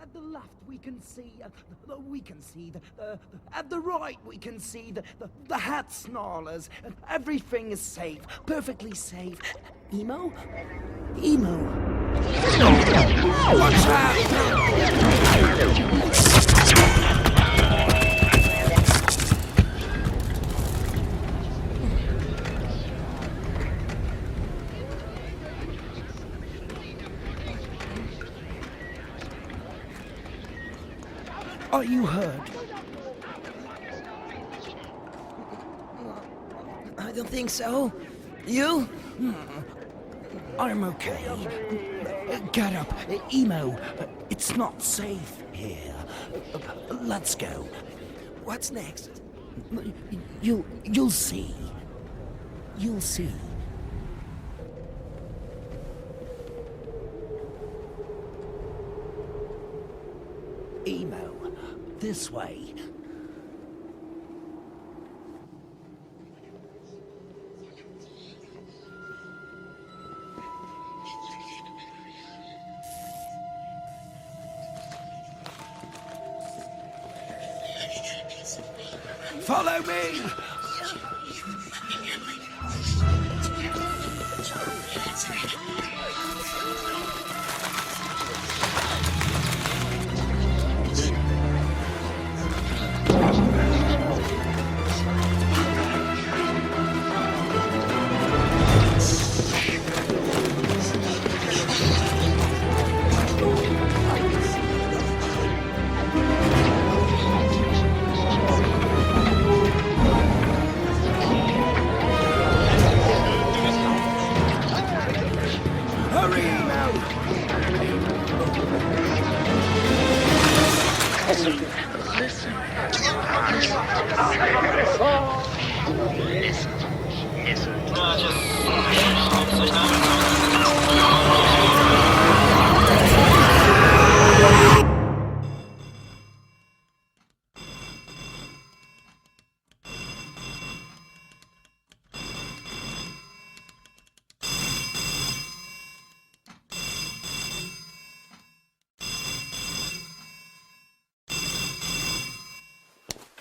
At the left we can see, at the right we can see the hat snarlers. Everything is safe, perfectly safe. Emo? Emo. Watch Are you hurt? I don't think so. You? I'm okay. Get up. Emo, it's not safe here. Let's go. What's next? You'll see. You'll see. Emo, this way. Follow me!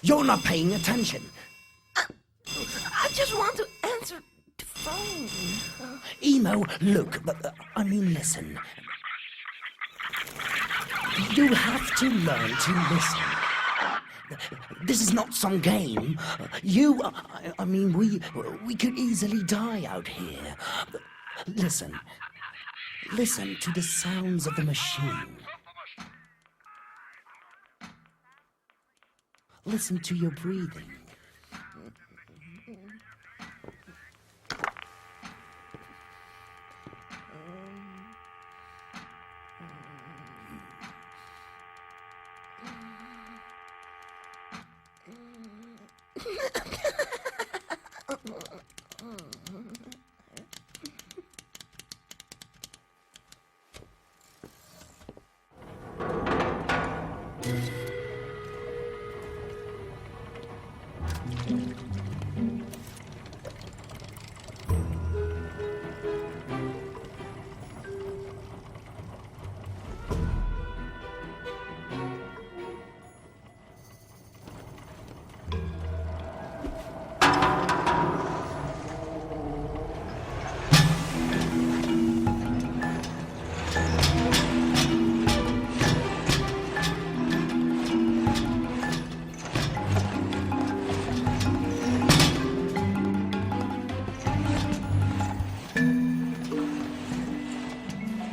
You're not paying attention. I just want to answer the phone. Emo, look, listen. You have to learn to listen. This is not some game. We could easily die out here. Listen. Listen to the sounds of the machine. Listen to your breathing.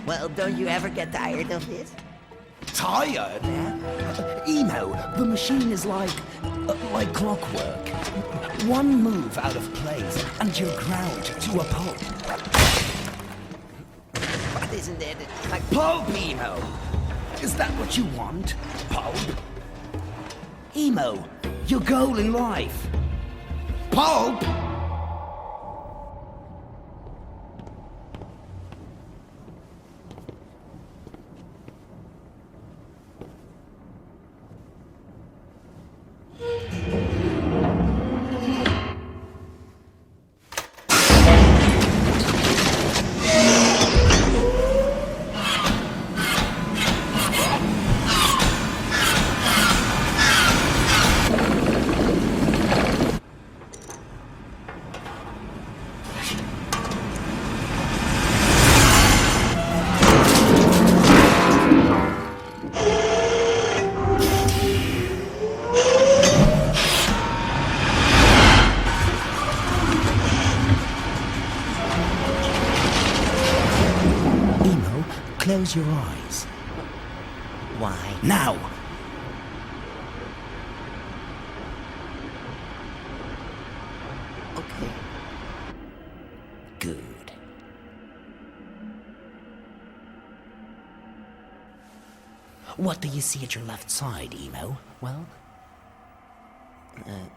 Well, don't you ever get tired of this? Tired? Emo, the machine is like clockwork. One move out of place and you're ground to a pulp. But isn't it like... Pulp, Emo! Is that what you want? Pulp? Emo, your goal in life. Pulp? close your eyes. Why? Now! Okay. Good. What do you see at your left side, Emo? Well,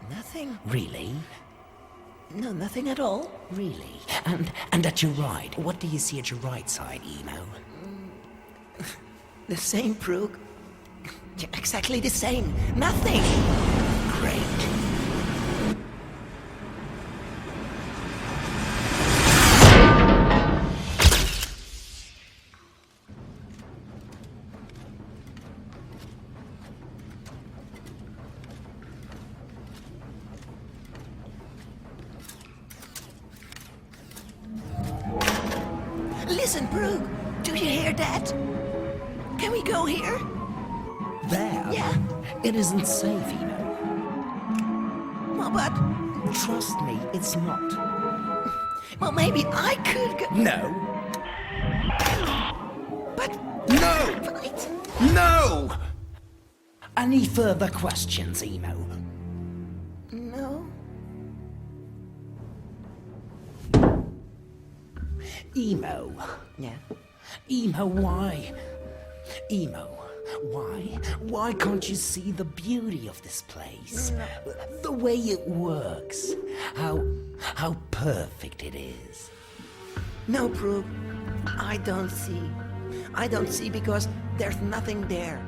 Nothing. really? No, nothing at all. Really? And at your right, what do you see at your right side, Emo? The same, Brooke. Exactly the same. Nothing. Great. Listen, Brooke. Do you hear that? Can we go here? There? Yeah. It isn't safe, Emo. Well, but... Trust me, it's not. Well, maybe I could go... No. But... No! But... No! Any further questions, Emo? No. Emo. Yeah. Emo, why? Emo, why? Why can't you see the beauty of this place? The way it works. How perfect it is. No, Brooke. I don't see. I don't see because there's nothing there.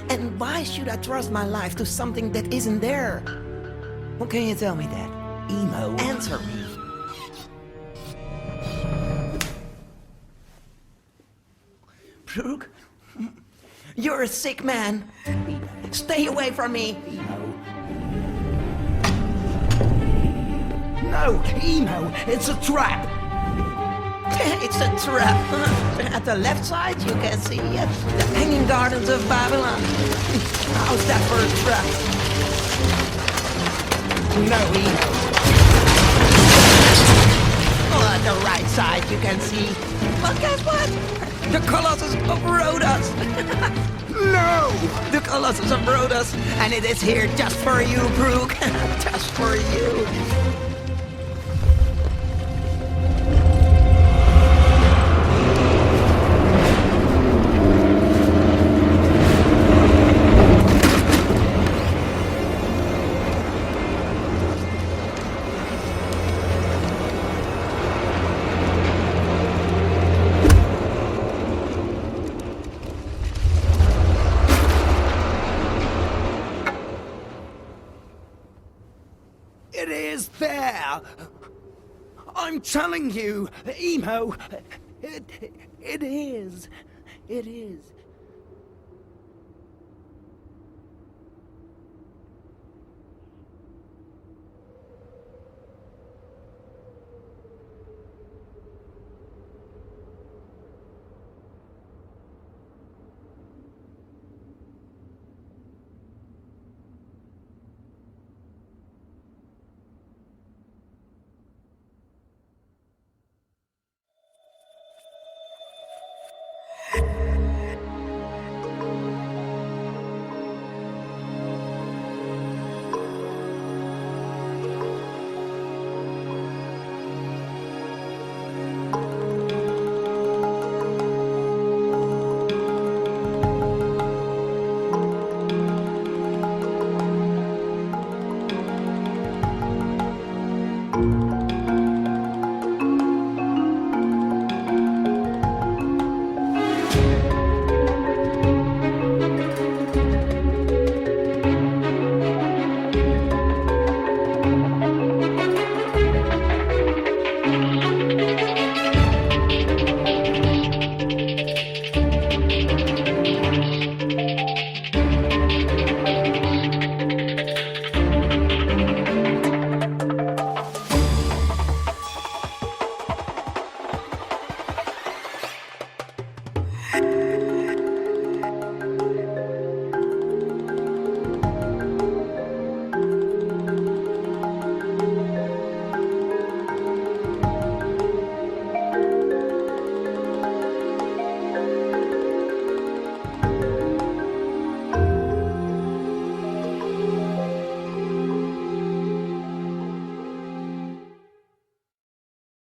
And why should I trust my life to something that isn't there? Well, can you tell me that? Emo. Answer me. Brooke, you're a sick man. Stay away from me. No, Emo, it's a trap. It's a trap. At the left side, you can see the Hanging Gardens of Babylon. How's that for a trap? No, Emo. Oh, at the right side, you can see. Well, guess what? The Colossus of Rhodos. No! The Colossus of Rhodos, and it is here just for you, Brooke. Just for you. It is there! I'm telling you, Emo, it is. It is.